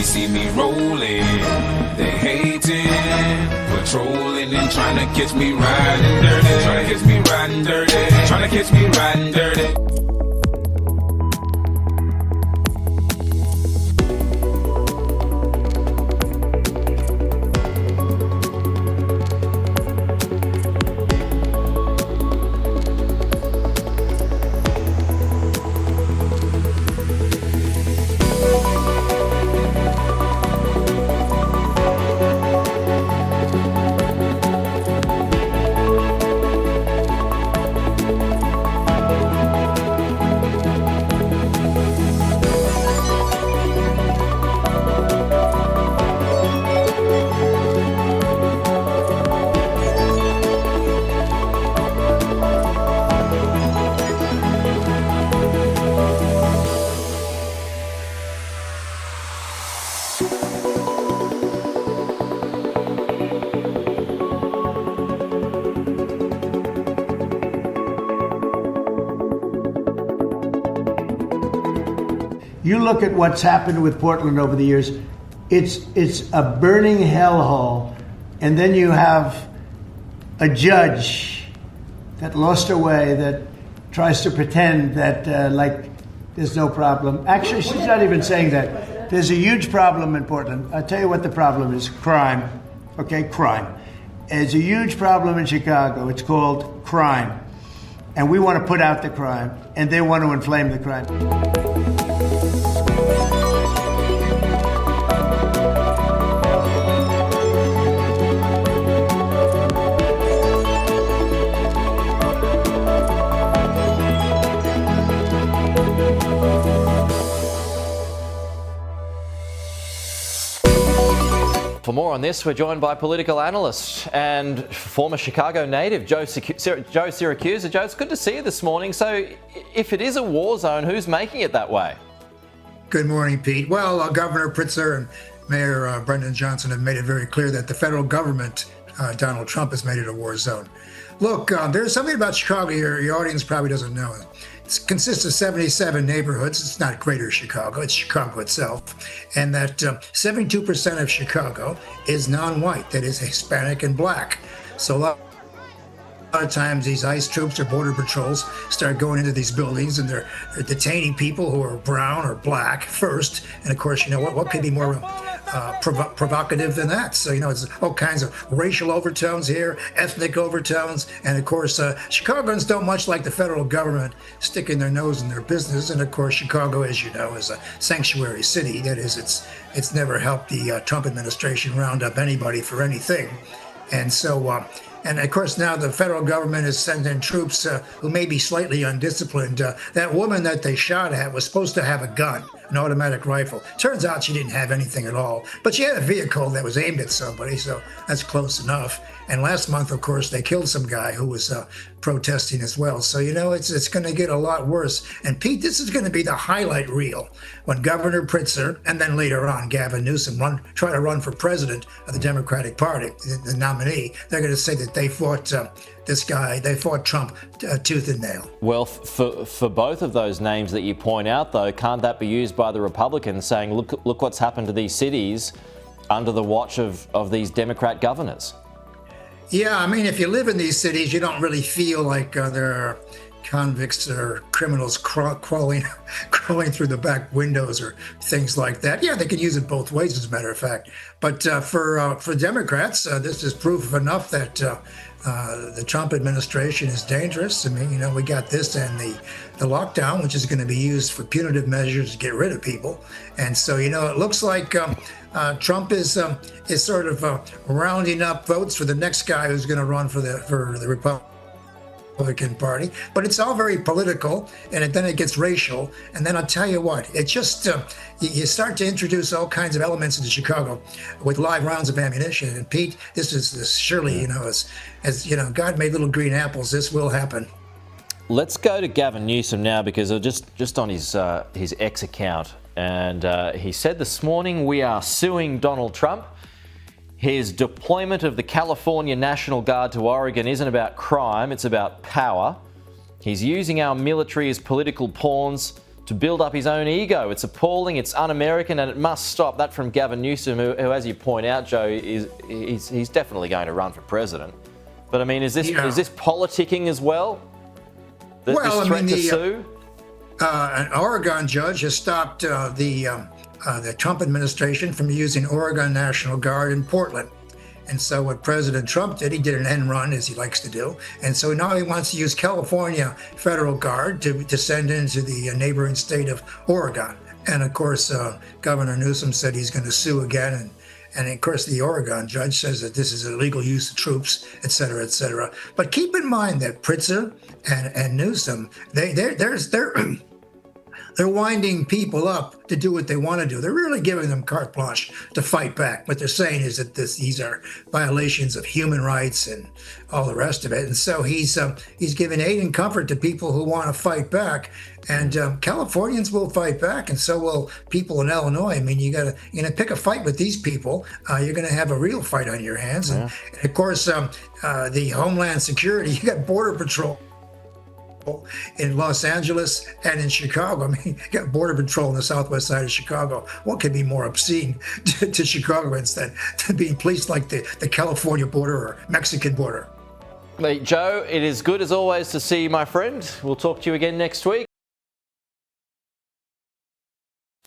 they see me rolling, they hating, patrolling and trying to catch me riding dirty, trying to catch me riding dirty, trying to catch me riding dirty. You look at what's happened with Portland over the years, it's a burning hellhole. And then you have a judge that lost her way, that tries to pretend that like there's no problem. Actually, she's not even saying that. There's a huge problem in Portland. I'll tell you what the problem is: crime. Okay, crime. There's a huge problem in Chicago. It's called crime. And we want to put out the crime, and they want to inflame the crime. For more on this, we're joined by political analyst and former Chicago native, Joe Syracuse. Joe, it's good to see you this morning. So if it is a war zone, who's making it that way? Good morning, Pete. Well, Governor Pritzker and Mayor Brendan Johnson have made it very clear that the federal government, Donald Trump, has made it a war zone. Look, there's something about Chicago your audience probably doesn't know. It consists of 77 neighborhoods. It's not greater Chicago, it's Chicago itself. And that 72% of Chicago is non-white, that is Hispanic and black. So a lot of times these ICE troops or border patrols start going into these buildings and they're detaining people who are brown or black first. And of course, you know, what could be more provocative than that? So, you know, it's all kinds of racial overtones here, ethnic overtones. And of course, Chicagoans don't much like the federal government sticking their nose in their business. And of course, Chicago, as you know, is a sanctuary city. That is, it's never helped the Trump administration round up anybody for anything. And so, and of course, now the federal government is sending troops who may be slightly undisciplined. That woman that they shot at was supposed to have a gun, an automatic rifle. Turns out she didn't have anything at all, but she had a vehicle that was aimed at somebody, so that's close enough. And last month, of course, they killed some guy who was protesting as well. So, you know, it's going to get a lot worse. And Pete, this is going to be the highlight reel when Governor Pritzker and then later on Gavin Newsom try to run for president of the Democratic Party, the nominee. They're going to say that they fought they fought Trump tooth and nail. Well, for both of those names that you point out, though, can't that be used by the Republicans saying, look what's happened to these cities under the watch of these Democrat governors? Yeah, I mean, if you live in these cities, you don't really feel like there are convicts or criminals crawling through the back windows or things like that. Yeah, they can use it both ways, as a matter of fact. But for Democrats, this is proof enough that the Trump administration is dangerous. I mean, you know, we got this and the lockdown, which is going to be used for punitive measures to get rid of people. And so, you know, it looks like Trump is sort of rounding up votes for the next guy who's going to run for the Republican Party. But it's all very political, and then it gets racial. And then I'll tell you what, it just you start to introduce all kinds of elements into Chicago with live rounds of ammunition. And Pete, this surely, you know, as you know, God made little green apples. This will happen. Let's go to Gavin Newsom now, because just on his X account, and he said this morning, we are suing Donald Trump. His deployment of the California National Guard to Oregon isn't about crime, it's about power. He's using our military as political pawns to build up his own ego. It's appalling, it's un-American, and it must stop. That from Gavin Newsom, who as you point out, Joe, he's definitely going to run for president. But I mean, is this politicking as well? This threat to sue? An Oregon judge has stopped the Trump administration from using Oregon National Guard in Portland. And so what President Trump did, he did an end run, as he likes to do. And so now he wants to use California Federal Guard to send into the neighboring state of Oregon. And of course, Governor Newsom said he's going to sue again. And of course, the Oregon judge says that this is illegal use of troops, et cetera, et cetera. But keep in mind that Pritzker and Newsom, they're winding people up to do what they want to do. They're really giving them carte blanche to fight back. What they're saying is that these are violations of human rights and all the rest of it. And so he's giving aid and comfort to people who want to fight back. And Californians will fight back, and so will people in Illinois. I mean, you're gonna pick a fight with these people. You're gonna have a real fight on your hands. And of course, the Homeland Security. You got Border Patrol in Los Angeles and in Chicago. I mean, you got Border Patrol on the southwest side of Chicago. What could be more obscene to Chicagoans than being policed like the California border or Mexican border? Joe, it is good as always to see you, my friend. We'll talk to you again next week.